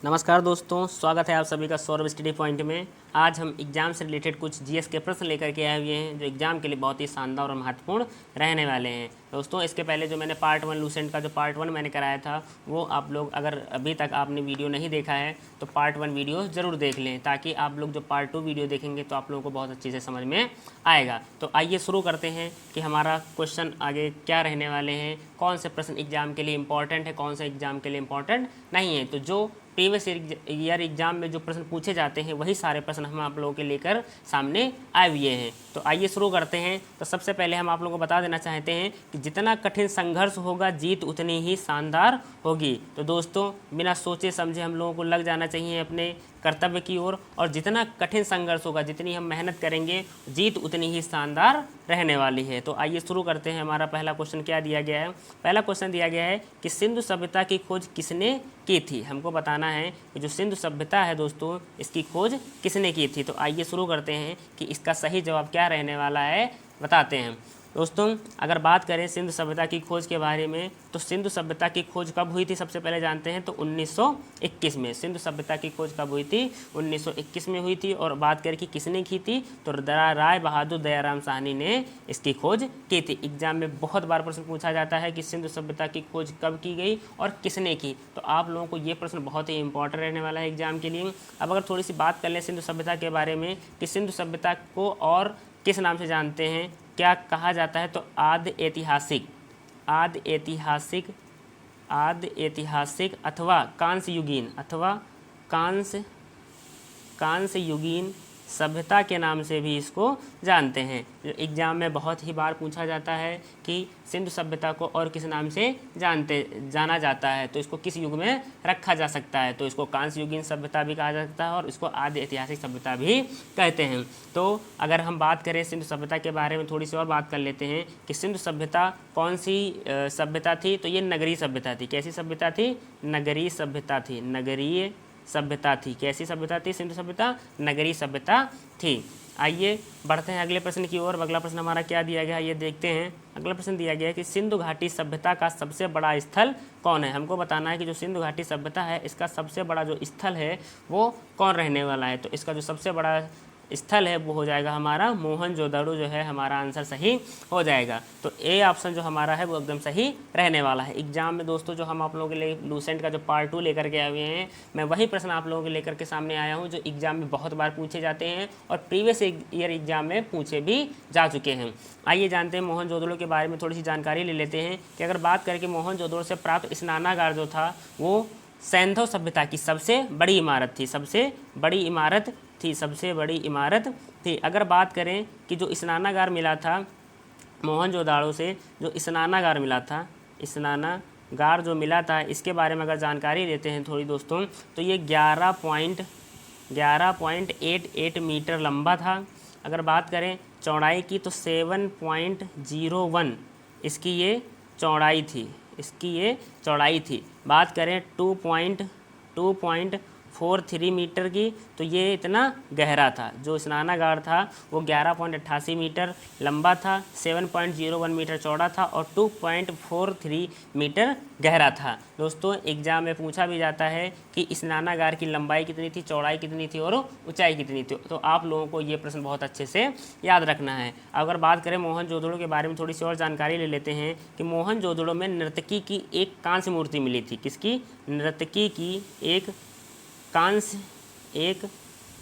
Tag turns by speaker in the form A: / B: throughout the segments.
A: नमस्कार दोस्तों, स्वागत है आप सभी का सौरभ स्टडी पॉइंट में। आज हम एग्ज़ाम से रिलेटेड कुछ जीएस के प्रश्न लेकर के आए हुए हैं जो एग्ज़ाम के लिए बहुत ही शानदार और महत्वपूर्ण रहने वाले हैं। दोस्तों, इसके पहले जो मैंने पार्ट 1 लूसेंट का जो पार्ट 1 मैंने कराया था, वो आप लोग अगर अभी तक आपने वीडियो नहीं देखा है तो पार्ट 1 वीडियो ज़रूर देख लें, ताकि आप लोग जो पार्ट 2 वीडियो देखेंगे तो आप लोगों को बहुत अच्छे से समझ में आएगा। तो आइए शुरू करते हैं कि हमारा क्वेश्चन आगे क्या रहने वाले हैं, कौन से प्रश्न एग्ज़ाम के लिए इंपॉर्टेंट है, कौन से एग्ज़ाम के लिए इंपॉर्टेंट नहीं है। तो जो प्रीवियस ईयर एग्जाम में जो प्रश्न पूछे जाते हैं वही सारे प्रश्न हम आप लोगों के लेकर सामने आए हुए हैं। तो आइए शुरू करते हैं। तो सबसे पहले हम आप लोगों को बता देना चाहते हैं कि जितना कठिन संघर्ष होगा जीत उतनी ही शानदार होगी। तो दोस्तों, बिना सोचे समझे हम लोगों को लग जाना चाहिए अपने कर्तव्य की ओर, और जितना कठिन संघर्ष होगा, जितनी हम मेहनत करेंगे, जीत उतनी ही शानदार रहने वाली है। तो आइए शुरू करते हैं। हमारा पहला क्वेश्चन क्या दिया गया है? पहला क्वेश्चन दिया गया है कि सिंधु सभ्यता की खोज किसने की थी। हमको बताना है कि जो सिंधु सभ्यता है दोस्तों, इसकी खोज किसने की थी। तो आइए शुरू करते हैं कि इसका सही जवाब क्या रहने वाला है, बताते हैं। दोस्तों, अगर बात करें सिंधु सभ्यता की खोज के बारे में, तो सिंधु सभ्यता की खोज कब हुई थी सबसे पहले जानते हैं। तो 1921 में सिंधु सभ्यता की खोज कब हुई थी? 1921 में हुई थी। और बात करें कि किसने की थी, तो राय बहादुर दयाराम साहनी ने इसकी खोज की थी। एग्जाम में बहुत बार प्रश्न पूछा जाता है कि सिंधु सभ्यता की खोज कब की गई और किसने की। तो आप लोगों को ये प्रश्न बहुत ही इंपॉर्टेंट रहने वाला है एग्जाम के लिए। अब अगर थोड़ी सी बात कर लें सिंधु सभ्यता के बारे में कि सिंधु सभ्यता को और किस नाम से जानते हैं, क्या कहा जाता है, तो आदि ऐतिहासिक अथवा कांस्य युगीन सभ्यता के नाम से भी इसको जानते हैं। जो एग्जाम में बहुत ही बार पूछा जाता है कि सिंधु सभ्यता को और किस नाम से जाना जाता है, तो इसको किस युग में रखा जा सकता है। तो इसको कांस्य युगीन सभ्यता भी कहा जा सकता है और इसको आदि ऐतिहासिक सभ्यता भी कहते हैं। तो अगर हम बात करें सिंधु सभ्यता के बारे में, थोड़ी सी और बात कर लेते हैं कि सिंधु सभ्यता कौन सी सभ्यता थी। तो ये नगरीय सभ्यता थी। कैसी सभ्यता थी? नगरीय सभ्यता थी। नगरीय सभ्यता थी। कैसी सभ्यता थी? सिंधु सभ्यता नगरीय सभ्यता थी। आइए बढ़ते हैं अगले प्रश्न की ओर। अगला प्रश्न हमारा क्या दिया गया है, ये देखते हैं। अगला प्रश्न दिया गया है कि सिंधु घाटी सभ्यता का सबसे बड़ा स्थल कौन है। हमको बताना है कि जो सिंधु घाटी सभ्यता है, इसका सबसे बड़ा जो स्थल है वो कौन रहने वाला है। तो इसका जो सबसे बड़ा स्थल है वो हो जाएगा हमारा मोहनजोदड़ो, जो है हमारा आंसर सही हो जाएगा। तो ए ऑप्शन जो हमारा है वो एकदम सही रहने वाला है। एग्जाम में दोस्तों जो हम आप लोगों के लिए लूसेंट का जो पार्ट 2 लेकर के आए हुए हैं, मैं वही प्रश्न आप लोगों के लेकर के सामने आया हूँ जो एग्जाम में बहुत बार पूछे जाते हैं और प्रीवियस ईयर एग्जाम में पूछे भी जा चुके हैं। आइए जानते हैं मोहनजोदड़ो के बारे में थोड़ी सी जानकारी ले लेते हैं कि अगर बात करें कि मोहनजोदड़ो से प्राप्त स्नानागार जो था वो सैंधव सभ्यता की सबसे बड़ी इमारत थी। सबसे बड़ी इमारत थी। अगर बात करें कि जो स्नानागार मिला था मोहनजोदड़ो से, जो स्नानागार जो मिला था, इसके बारे में अगर जानकारी लेते हैं थोड़ी दोस्तों, तो ये 11.88 मीटर लंबा था। अगर बात करें चौड़ाई की तो 7.01 इसकी ये चौड़ाई थी। बात करें 2.43 मीटर की, तो ये इतना गहरा था। जो स्नानागार था वो 11.88 मीटर लंबा था, 7.01 मीटर चौड़ा था और 2.43 मीटर गहरा था। दोस्तों, एग्जाम में पूछा भी जाता है कि स्नानागार की लंबाई कितनी थी, चौड़ाई कितनी थी और ऊंचाई कितनी थी। तो आप लोगों को ये प्रश्न बहुत अच्छे से याद रखना है। अगर बात करें मोहनजोदड़ो के बारे में थोड़ी सी और जानकारी ले लेते हैं कि मोहनजोदड़ो में नर्तकी की एक कांस्य मूर्ति मिली थी। किसकी? नर्तकी की एक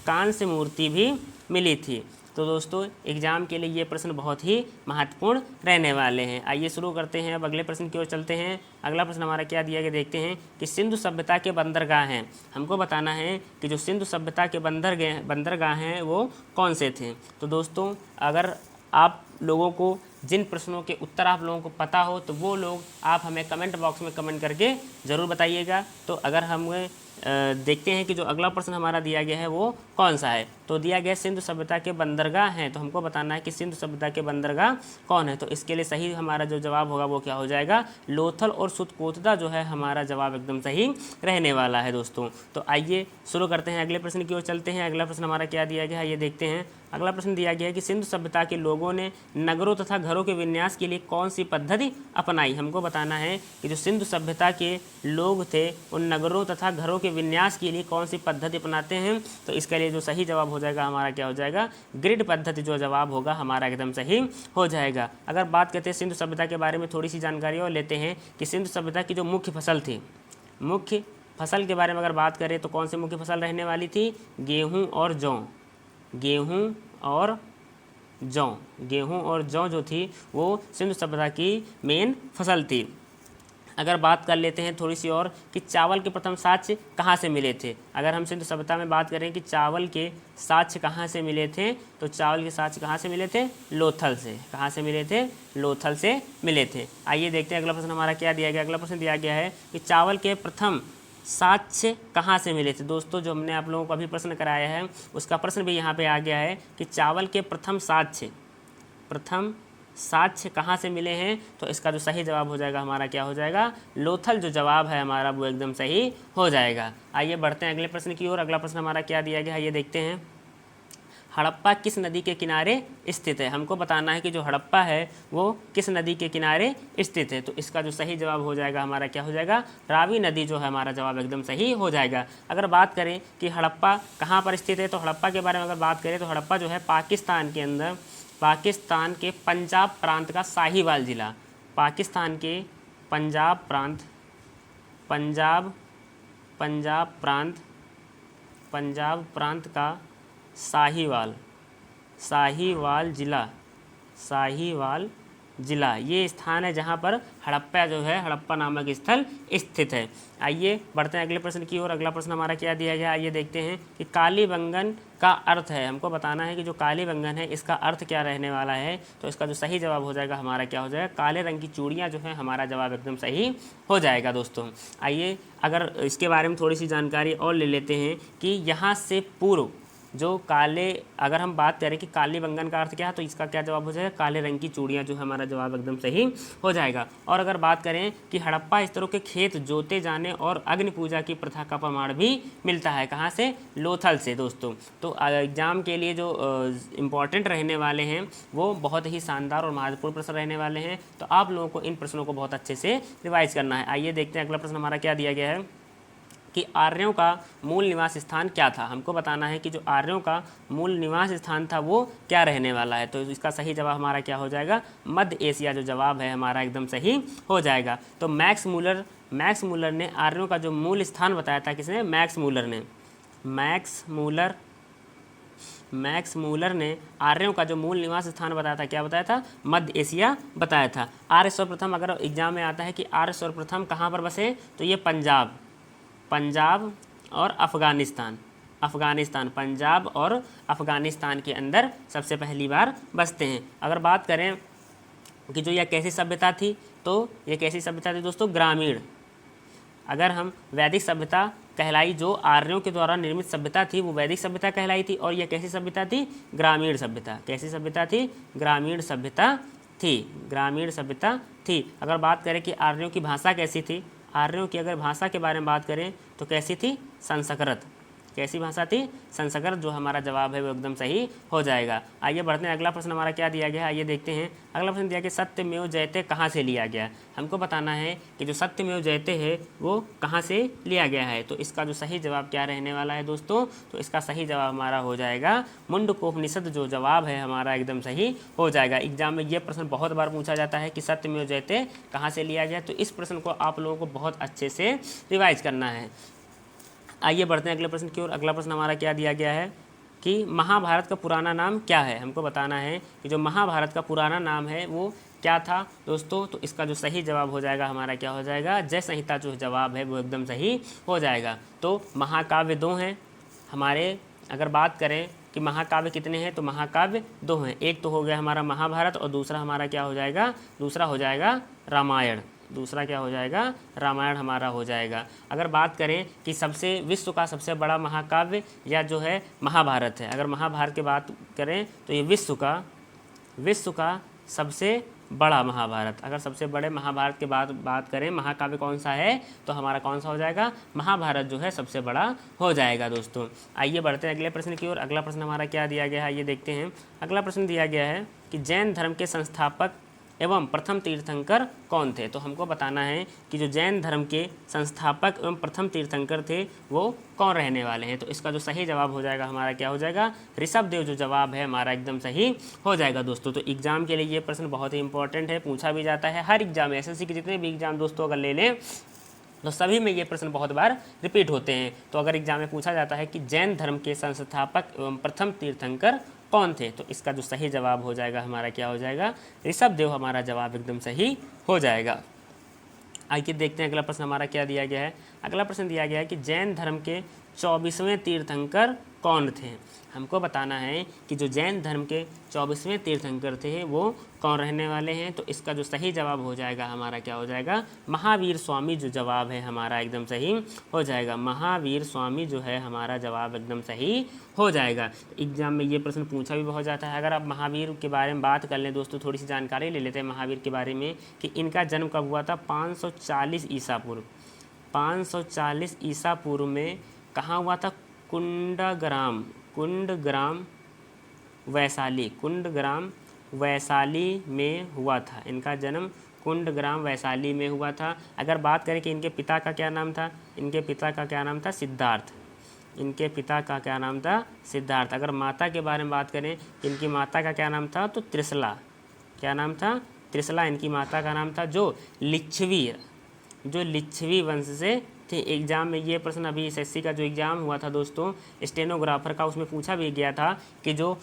A: कांस्य मूर्ति भी मिली थी। तो दोस्तों, एग्जाम के लिए ये प्रश्न बहुत ही महत्वपूर्ण रहने वाले हैं। आइए शुरू करते हैं। अब अगले प्रश्न की ओर चलते हैं। अगला प्रश्न हमारा क्या दिया गया, देखते हैं कि सिंधु सभ्यता के बंदरगाह हैं। हमको बताना है कि जो सिंधु सभ्यता के बंदरगाह हैं वो कौन से थे। तो दोस्तों, अगर आप लोगों को जिन प्रश्नों के उत्तर आप लोगों को पता हो तो वो लोग आप हमें कमेंट बॉक्स में कमेंट करके ज़रूर बताइएगा। तो अगर हम देखते हैं कि जो अगला प्रश्न हमारा दिया गया है वो कौन सा है। तो दिया गया सिंधु सभ्यता के बंदरगाह हैं, तो हमको बताना है कि सिंधु सभ्यता के बंदरगाह कौन है। तो इसके लिए सही हमारा जो जवाब होगा वो क्या हो जाएगा, लोथल और सुतकोतदा जो है हमारा जवाब एकदम सही रहने वाला है दोस्तों। तो आइए शुरू करते हैं, अगले प्रश्न की ओर चलते हैं। अगला प्रश्न हमारा क्या दिया गया है ये देखते हैं। अगला प्रश्न दिया गया है कि सिंधु सभ्यता के लोगों ने नगरों तथा घरों के विन्यास के लिए कौन सी पद्धति अपनाई। हमको बताना है कि जो सिंधु सभ्यता के लोग थे उन नगरों तथा घरों के विन्यास के लिए कौन सी पद्धति अपनाते हैं। तो इसके लिए जो सही जवाब हो जाएगा हमारा क्या हो जाएगा, ग्रिड पद्धति जो जवाब होगा हमारा एकदम सही हो जाएगा। अगर बात करते हैं सिंधु सभ्यता के बारे में थोड़ी सी जानकारी और लेते हैं कि सिंधु सभ्यता की जो मुख्य फसल थी, मुख्य फसल के बारे में अगर बात करें तो कौन सी मुख्य फसल रहने वाली थी, गेहूं और जौ। गेहूं और जौ, गेहूं और जौ जो थी वो सिंधु सभ्यता की मेन फसल थी। अगर बात कर लेते हैं थोड़ी सी और कि चावल के प्रथम साक्ष्य कहाँ से मिले थे। अगर हम सिंधु सभ्यता में बात करें कि चावल के साक्ष्य कहाँ से मिले थे, तो चावल के साक्ष्य कहाँ से मिले थे, लोथल से। कहाँ से मिले थे, लोथल से मिले थे। आइए देखते हैं अगला प्रश्न हमारा क्या दिया गया। अगला प्रश्न दिया गया है कि चावल के प्रथम साक्ष्य कहाँ से मिले थे। दोस्तों जो हमने आप लोगों को अभी प्रश्न कराया है उसका प्रश्न भी यहाँ पे आ गया है कि चावल के प्रथम साक्ष्य कहाँ से मिले हैं। तो इसका जो सही जवाब हो जाएगा हमारा क्या हो जाएगा, लोथल जो जवाब है हमारा वो एकदम सही हो जाएगा। आइए बढ़ते हैं अगले प्रश्न की ओर। अगला प्रश्न हमारा क्या दिया गया है ये देखते हैं। हड़प्पा किस नदी के किनारे स्थित है। हमको बताना है कि जो हड़प्पा है वो किस नदी के किनारे स्थित है। तो इसका जो सही जवाब हो जाएगा हमारा क्या हो जाएगा, रावी नदी जो है हमारा जवाब एकदम सही हो जाएगा। अगर बात करें कि हड़प्पा कहाँ पर स्थित है, तो हड़प्पा के बारे में अगर बात करें तो हड़प्पा जो है पाकिस्तान के अंदर, पाकिस्तान के पंजाब प्रांत का साहिवाल ज़िला, पाकिस्तान के पंजाब प्रांत का साहिवाल ज़िला ये स्थान है जहाँ पर हड़प्पा जो है, हड़प्पा नामक स्थल स्थित है। आइए बढ़ते हैं अगले प्रश्न की ओर। अगला प्रश्न हमारा क्या दिया गया, आइए देखते हैं कि कालीबंगन का अर्थ है। हमको बताना है कि जो कालीबंगन है इसका अर्थ क्या रहने वाला है। तो इसका जो सही जवाब हो जाएगा हमारा क्या हो जाएगा, काले रंग की चूड़ियाँ जो है हमारा जवाब एकदम सही हो जाएगा। दोस्तों आइए अगर इसके बारे में थोड़ी सी जानकारी और ले लेते हैं कि यहाँ से पूर्व जो काले, अगर हम बात करें कि कालीबंगन का अर्थ क्या है तो इसका क्या जवाब हो जाएगा, काले रंग की चूड़ियाँ जो है हमारा जवाब एकदम सही हो जाएगा। और अगर बात करें कि हड़प्पा स्तरों के खेत जोते जाने और अग्नि पूजा की प्रथा का प्रमाण भी मिलता है, कहाँ से, लोथल से। दोस्तों तो एग्जाम के लिए जो इम्पॉर्टेंट रहने वाले हैं वो बहुत ही शानदार और महत्वपूर्ण प्रश्न रहने वाले हैं। तो आप लोगों को इन प्रश्नों को बहुत अच्छे से रिवाइज करना है। आइए देखते हैं अगला प्रश्न हमारा क्या दिया गया है कि आर्यों का मूल निवास स्थान क्या था। हमको बताना है कि जो आर्यों का मूल निवास स्थान था वो क्या रहने वाला है। तो इसका सही जवाब हमारा क्या हो जाएगा, मध्य एशिया जो जवाब है हमारा एकदम सही हो जाएगा। तो मैक्स मूलर ने आर्यों का जो मूल स्थान बताया था, किसने, मैक्स मूलर ने आर्यों का जो मूल निवास स्थान बताया था, क्या बताया था, मध्य एशिया बताया था। आर्य सर्वप्रथम अगर एग्जाम में आता है कि आर्य सर्वप्रथम कहाँ पर बसे, तो ये पंजाब और अफ़गानिस्तान, पंजाब और अफ़गानिस्तान के अंदर सबसे पहली बार बसते हैं। अगर बात करें कि जो यह कैसी सभ्यता थी, तो ये कैसी सभ्यता थी दोस्तों, ग्रामीण। अगर हम वैदिक सभ्यता कहलाई, जो आर्यों के द्वारा निर्मित सभ्यता थी वो वैदिक सभ्यता कहलाई थी। और यह कैसी सभ्यता थी, ग्रामीण सभ्यता। कैसी सभ्यता थी, ग्रामीण सभ्यता थी। अगर बात करें कि आर्यों की भाषा कैसी थी, आर्यों की अगर भाषा के बारे में बात करें तो कैसी थी, संस्कृत। कैसी भाषा थी, संस्कृत जो हमारा जवाब है वो एकदम सही हो जाएगा। आइए बढ़ते हैं, अगला प्रश्न हमारा क्या दिया गया है, आइए देखते हैं। अगला प्रश्न दिया गया सत्यमेव जयते कहाँ से लिया गया। हमको बताना है कि जो सत्यमेव जयते है वो कहाँ से लिया गया है। तो इसका जो सही जवाब क्या रहने वाला है दोस्तों, तो इसका सही जवाब हमारा हो जाएगा मुंडकोपनिषद जो जवाब है हमारा एकदम सही हो जाएगा। एग्जाम में ये प्रश्न बहुत बार पूछा जाता है कि सत्यमेव जयते कहाँ से लिया गया। तो इस प्रश्न को आप लोगों को बहुत अच्छे से रिवाइज करना है। आइए बढ़ते हैं अगले प्रश्न की ओर। अगला प्रश्न हमारा क्या दिया गया है कि महाभारत का पुराना नाम क्या है। हमको बताना है कि जो महाभारत का पुराना नाम है वो क्या था दोस्तों। तो इसका जो सही जवाब हो जाएगा हमारा क्या हो जाएगा, जय संहिता जो जवाब है वो एकदम सही हो जाएगा। तो महाकाव्य 2 हैं हमारे। अगर बात करें कि महाकाव्य कितने हैं, तो महाकाव्य 2 हैं। एक तो हो गया हमारा महाभारत और दूसरा हमारा क्या हो जाएगा, दूसरा हो जाएगा रामायण। दूसरा क्या हो जाएगा, रामायण हमारा हो जाएगा। अगर बात करें कि विश्व का सबसे बड़ा महाकाव्य या जो है महाभारत है। अगर महाभारत की बात करें तो ये विश्व का सबसे बड़ा महाभारत। अगर सबसे बड़े महाभारत के बाद बात करें महाकाव्य कौन सा है, तो हमारा कौन सा हो जाएगा, महाभारत जो है सबसे बड़ा हो जाएगा दोस्तों। आइए बढ़ते हैं अगले प्रश्न की ओर। अगला प्रश्न हमारा क्या दिया गया है, ये देखते हैं। अगला प्रश्न दिया गया है कि जैन धर्म के संस्थापक एवं प्रथम तीर्थंकर कौन थे। तो हमको बताना है कि जो जैन धर्म के संस्थापक एवं प्रथम तीर्थंकर थे वो कौन रहने वाले हैं। तो इसका जो सही जवाब हो जाएगा हमारा क्या हो जाएगा, ऋषभदेव जो जवाब है हमारा एकदम सही हो जाएगा दोस्तों। तो एग्जाम के लिए ये प्रश्न बहुत ही इंपॉर्टेंट है, पूछा भी जाता है हर एग्जाम में। एसएससी के जितने भी एग्जाम दोस्तों अगर ले लें तो सभी में ये प्रश्न बहुत बार रिपीट होते हैं। तो अगर एग्जाम में पूछा जाता है कि जैन धर्म के संस्थापक एवं प्रथम तीर्थंकर कौन थे, तो इसका जो सही जवाब हो जाएगा हमारा क्या हो जाएगा, ऋषभदेव हमारा जवाब एकदम सही हो जाएगा। आइए देखते हैं अगला प्रश्न हमारा क्या दिया गया है। अगला प्रश्न दिया गया है कि जैन धर्म के 24वें तीर्थंकर कौन थे। हमको बताना है कि जो जैन धर्म के 24वें तीर्थंकर थे वो कौन रहने वाले हैं। तो इसका जो सही जवाब हो जाएगा हमारा क्या हो जाएगा, महावीर स्वामी जो जवाब है हमारा एकदम सही हो जाएगा। महावीर स्वामी जो है हमारा जवाब एकदम सही हो जाएगा। एग्जाम में ये प्रश्न पूछा भी बहुत जाता है। अगर आप महावीर के बारे में बात कर लें दोस्तों, थोड़ी सी जानकारी ले लेते हैं महावीर के बारे में कि इनका जन्म कब हुआ था, 540 ईसा पूर्व। 540 ईसा पूर्व में कहाँ हुआ था, कुंडग्राम वैशाली में हुआ था। इनका जन्म कुंडग्राम वैशाली में हुआ था। अगर बात करें कि इनके पिता का क्या नाम था, इनके पिता का क्या नाम था, सिद्धार्थ। इनके पिता का क्या नाम था, सिद्धार्थ। अगर माता के बारे में बात करें, इनकी माता का क्या नाम था, तो त्रिशला। क्या नाम था, त्रिशला इनकी माता का नाम था, जो लिच्छवी वंश से थे। एग्जाम में ये प्रश्न अभी एसएससी का जो एग्ज़ाम हुआ था दोस्तों स्टेनोग्राफर का, उसमें पूछा भी गया था कि जो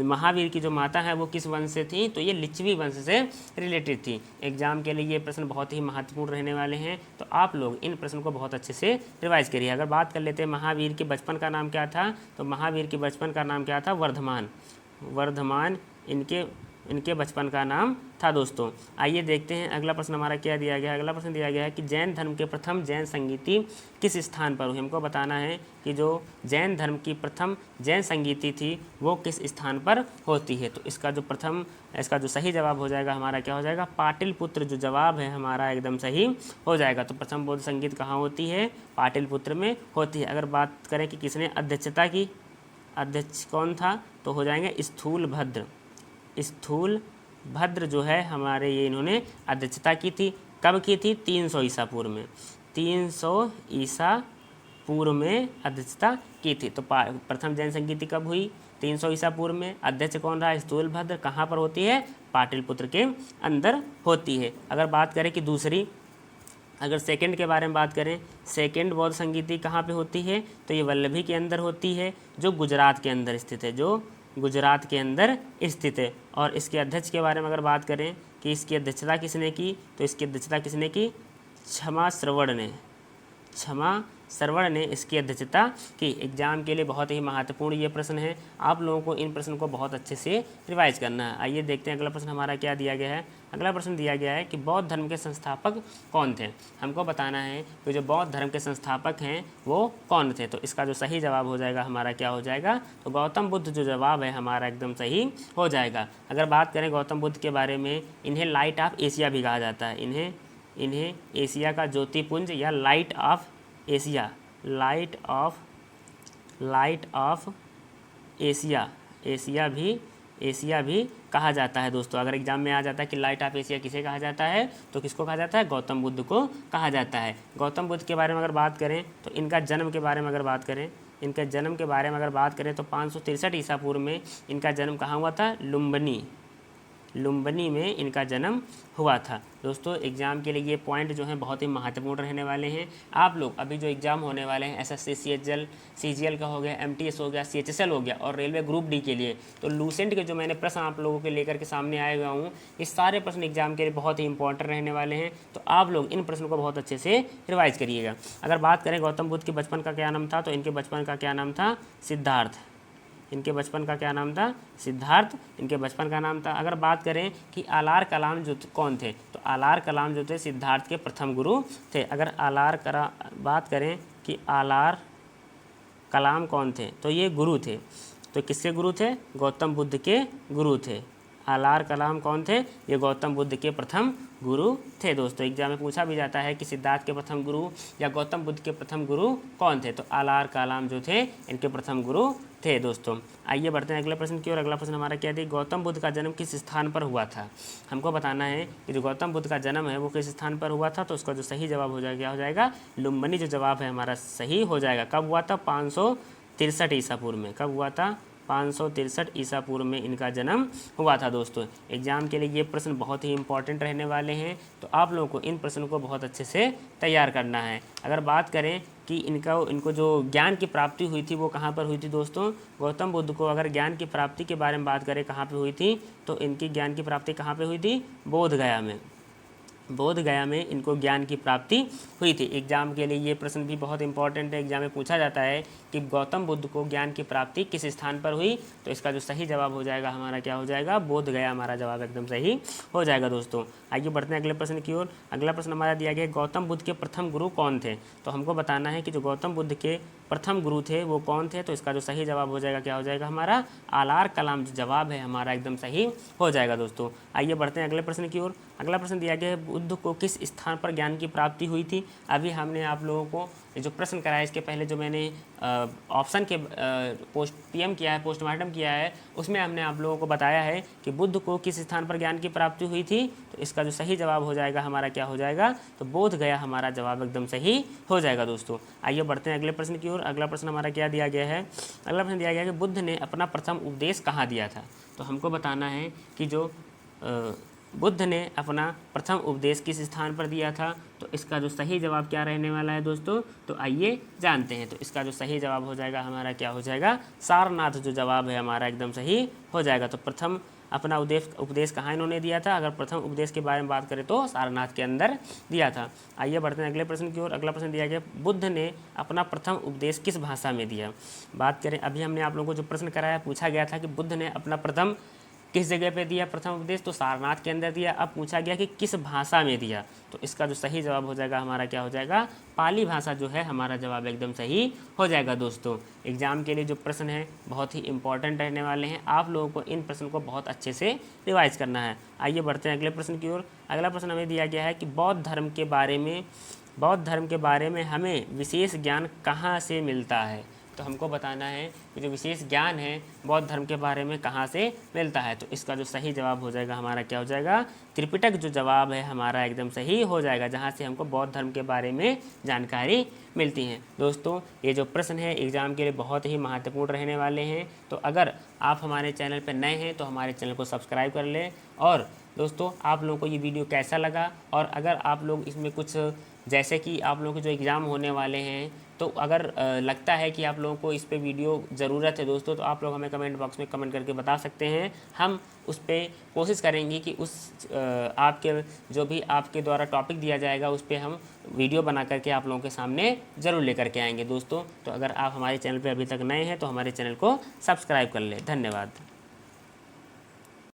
A: महावीर की जो माता है वो किस वंश से थी, तो ये लिच्छवी वंश से रिलेटेड थी। एग्जाम के लिए ये प्रश्न बहुत ही महत्वपूर्ण रहने वाले हैं, तो आप लोग इन प्रश्न को बहुत अच्छे से रिवाइज करिए। अगर बात कर लेते हैं महावीर के बचपन का नाम क्या था, तो महावीर के बचपन का नाम क्या था, वर्धमान इनके बचपन का नाम था दोस्तों। आइए देखते हैं अगला प्रश्न हमारा क्या दिया गया है। अगला प्रश्न दिया गया है कि जैन धर्म के प्रथम जैन संगीति किस स्थान पर हुई। हमको बताना है कि जो जैन धर्म की प्रथम जैन संगीति थी वो किस स्थान पर होती है। तो इसका जो सही जवाब हो जाएगा हमारा क्या हो जाएगा, पाटलिपुत्र जो जवाब है हमारा एकदम सही हो जाएगा। तो प्रथम बौद्ध संगीत कहाँ होती है, पाटलिपुत्र में होती है। अगर बात करें कि किसने अध्यक्षता की, अध्यक्ष कौन था, तो हो जाएंगे स्थूल भद्र जो है हमारे, ये इन्होंने अध्यक्षता की थी। कब की थी, 300 ईसा पूर्व में। 300 ईसा पूर्व में अध्यक्षता की थी। तो प्रथम जैन संगीति कब हुई, 300 ईसा पूर्व में। अध्यक्ष कौन रहा, स्थूल भद्र। कहाँ पर होती है, पाटलिपुत्र के अंदर होती है। अगर बात करें कि अगर सेकंड के बारे में बात करें, सेकंड बौद्ध संगीति कहाँ पे होती है, तो ये वल्लभी के अंदर होती है, जो गुजरात के अंदर स्थित है, और इसके अध्यक्ष के बारे में अगर बात करें कि इसकी अध्यक्षता किसने की, तो इसकी अध्यक्षता किसने की, क्षमा श्रवण ने इसकी अध्यक्षता की। एग्जाम के लिए बहुत ही महत्वपूर्ण ये प्रश्न है, आप लोगों को इन प्रश्न को बहुत अच्छे से रिवाइज करना है। आइए देखते हैं अगला प्रश्न हमारा क्या दिया गया है। अगला प्रश्न दिया गया है कि बौद्ध धर्म के संस्थापक कौन थे। हमको बताना है कि जो बौद्ध धर्म के संस्थापक हैं वो कौन थे। तो इसका जो सही जवाब हो जाएगा हमारा क्या हो जाएगा, तो गौतम बुद्ध जो जवाब है हमारा एकदम सही हो जाएगा। अगर बात करें गौतम बुद्ध के बारे में, इन्हें लाइट ऑफ एशिया भी कहा जाता है। इन्हें एशिया का ज्योतिपुंज या लाइट ऑफ एशिया भी कहा जाता है दोस्तों। अगर एग्जाम में आ जाता है कि लाइट ऑफ एशिया किसे कहा जाता है, तो किसको कहा जाता है, गौतम बुद्ध को कहा जाता है। गौतम बुद्ध के बारे में अगर बात करें तो इनका जन्म के बारे में अगर बात करें, तो 563 ईसा पूर्व में इनका जन्म कहाँ हुआ था, लुम्बिनी में इनका जन्म हुआ था। दोस्तों एग्ज़ाम के लिए ये पॉइंट जो हैं बहुत ही महत्वपूर्ण रहने वाले हैं। आप लोग अभी जो एग्ज़ाम होने वाले हैं एसएससी सीजीएल का हो गया, एमटीएस हो गया, सीएचएसएल हो गया और रेलवे ग्रुप डी के लिए, तो लूसेंट के जो मैंने प्रश्न आप लोगों के लेकर के सामने आए हुआ हूँ, इस सारे प्रश्न एग्जाम के लिए बहुत ही इंपॉर्टेंट रहने वाले हैं। तो आप लोग इन प्रश्नों को बहुत अच्छे से रिवाइज करिएगा। अगर बात करें गौतम बुद्ध के बचपन का क्या नाम था, तो इनके बचपन का क्या नाम था, सिद्धार्थ। इनके बचपन का क्या नाम था, सिद्धार्थ इनके बचपन का नाम था। अगर बात करें कि आलार कलाम जो कौन थे, तो आलार कलाम जो थे सिद्धार्थ के प्रथम गुरु थे। अगर बात करें कि आलार कलाम कौन थे, तो ये गुरु थे। तो किसके गुरु थे, गौतम बुद्ध के गुरु थे। आलार कलाम कौन थे? ये गौतम बुद्ध के प्रथम गुरु थे दोस्तों। एग्जाम में पूछा भी जाता है कि सिद्धार्थ के प्रथम गुरु या गौतम बुद्ध के प्रथम गुरु कौन थे? तो आलार कलाम जो थे इनके प्रथम गुरु थे दोस्तों। आइए बढ़ते हैं अगले प्रश्न की ओर। अगला प्रश्न हमारा क्या है? गौतम बुद्ध का जन्म किस स्थान पर हुआ था? हमको बताना है कि जो गौतम बुद्ध का जन्म है वो किस स्थान पर हुआ था। तो उसका जो सही जवाब हो जाएगा क्या हो जाएगा? लुम्बिनी जो जवाब है हमारा सही हो जाएगा। कब हुआ था? 563 ईसा पूर्व में। कब हुआ था? 563 ईसा पूर्व में इनका जन्म हुआ था दोस्तों। एग्जाम के लिए ये प्रश्न बहुत ही इंपॉर्टेंट रहने वाले हैं, तो आप लोगों को इन प्रश्नों को बहुत अच्छे से तैयार करना है। अगर बात करें कि इनको जो ज्ञान की प्राप्ति हुई थी वो कहाँ पर हुई थी दोस्तों? गौतम बुद्ध को अगर ज्ञान की प्राप्ति के बारे में बात करें कहाँ पे हुई थी, तो इनकी ज्ञान की प्राप्ति कहाँ पे हुई थी? बोध गया में। बोध गया में इनको ज्ञान की प्राप्ति हुई थी। एग्जाम के लिए ये प्रश्न भी बहुत इंपॉर्टेंट है। एग्जाम में पूछा जाता है कि गौतम बुद्ध को ज्ञान की प्राप्ति किस स्थान पर हुई। तो इसका जो सही जवाब हो जाएगा हमारा क्या हो जाएगा? बोध गया हमारा जवाब एकदम सही हो जाएगा दोस्तों। आइए बढ़ते हैं अगले प्रश्न की ओर। अगला प्रश्न हमारा दिया गया है गौतम बुद्ध के प्रथम गुरु कौन थे? तो हमको बताना है कि जो गौतम बुद्ध के प्रथम गुरु थे वो कौन थे। तो इसका जो सही जवाब हो जाएगा क्या हो जाएगा? हमारा आलार कलाम जो जवाब है हमारा एकदम सही हो जाएगा दोस्तों। आइए बढ़ते हैं अगले प्रश्न की ओर। अगला प्रश्न दिया गया है बुद्ध को किस स्थान पर ज्ञान की प्राप्ति हुई थी? अभी हमने आप लोगों को जो प्रश्न कराया इसके पहले जो मैंने ऑप्शन के पीएम किया है, पोस्टमार्टम किया है, उसमें हमने आप लोगों को बताया है कि बुद्ध को किस स्थान पर ज्ञान की प्राप्ति हुई थी। तो इसका जो सही जवाब हो जाएगा हमारा क्या हो जाएगा? तो बोध गया हमारा जवाब एकदम सही हो जाएगा दोस्तों। आइए बढ़ते हैं अगले प्रश्न की ओर। अगला प्रश्न हमारा क्या दिया गया है? अगला प्रश्न दिया गया है कि बुद्ध ने अपना प्रथम उपदेश कहाँ दिया था? तो हमको बताना है कि जो बुद्ध ने अपना प्रथम उपदेश किस स्थान पर दिया था। तो इसका जो सही जवाब क्या रहने वाला है दोस्तों? तो आइए जानते हैं। तो इसका जो सही जवाब हो जाएगा हमारा क्या हो जाएगा? सारनाथ जो जवाब है हमारा एकदम सही हो जाएगा। तो प्रथम अपना उपदेश कहाँ इन्होंने दिया था? अगर प्रथम उपदेश के बारे में बात करें तो सारनाथ के अंदर दिया था। आइए बढ़ते हैं अगले प्रश्न की ओर। अगला प्रश्न दिया गया बुद्ध ने अपना प्रथम उपदेश किस भाषा में दिया? बात करें अभी हमने आप लोगों को जो प्रश्न कराया पूछा गया था कि बुद्ध ने अपना प्रथम किस जगह पे दिया प्रथम उपदेश? तो सारनाथ के अंदर दिया। अब पूछा गया कि किस भाषा में दिया। तो इसका जो सही जवाब हो जाएगा हमारा क्या हो जाएगा? पाली भाषा जो है हमारा जवाब एकदम सही हो जाएगा दोस्तों। एग्जाम के लिए जो प्रश्न है बहुत ही इंपॉर्टेंट रहने वाले हैं। आप लोगों को इन प्रश्न को बहुत अच्छे से रिवाइज करना है। आइए बढ़ते हैं अगले प्रश्न की ओर। अगला प्रश्न हमें दिया गया है कि बौद्ध धर्म के बारे में हमें विशेष ज्ञान कहाँ से मिलता है? तो हमको बताना है कि जो विशेष ज्ञान है बौद्ध धर्म के बारे में कहाँ से मिलता है। तो इसका जो सही जवाब हो जाएगा हमारा क्या हो जाएगा? त्रिपिटक जो जवाब है हमारा एकदम सही हो जाएगा, जहाँ से हमको बौद्ध धर्म के बारे में जानकारी मिलती है। दोस्तों ये जो प्रश्न है एग्ज़ाम के लिए बहुत ही महत्वपूर्ण रहने वाले हैं। तो अगर आप हमारे चैनल पर नए हैं तो हमारे चैनल को सब्सक्राइब कर लें। और दोस्तों आप लोगों को ये वीडियो कैसा लगा, और अगर आप लोग इसमें कुछ जैसे कि आप लोगों के जो एग्ज़ाम होने वाले हैं तो अगर लगता है कि आप लोगों को इस पे वीडियो ज़रूरत है दोस्तों, तो आप लोग हमें कमेंट बॉक्स में कमेंट करके बता सकते हैं। हम उस पर कोशिश करेंगे कि आपके जो भी आपके द्वारा टॉपिक दिया जाएगा उस पर हम वीडियो बना करके आप लोगों के सामने ज़रूर लेकर के आएंगे दोस्तों। तो अगर आप हमारे चैनल पर अभी तक नए हैं तो हमारे चैनल को सब्सक्राइब कर लें। धन्यवाद।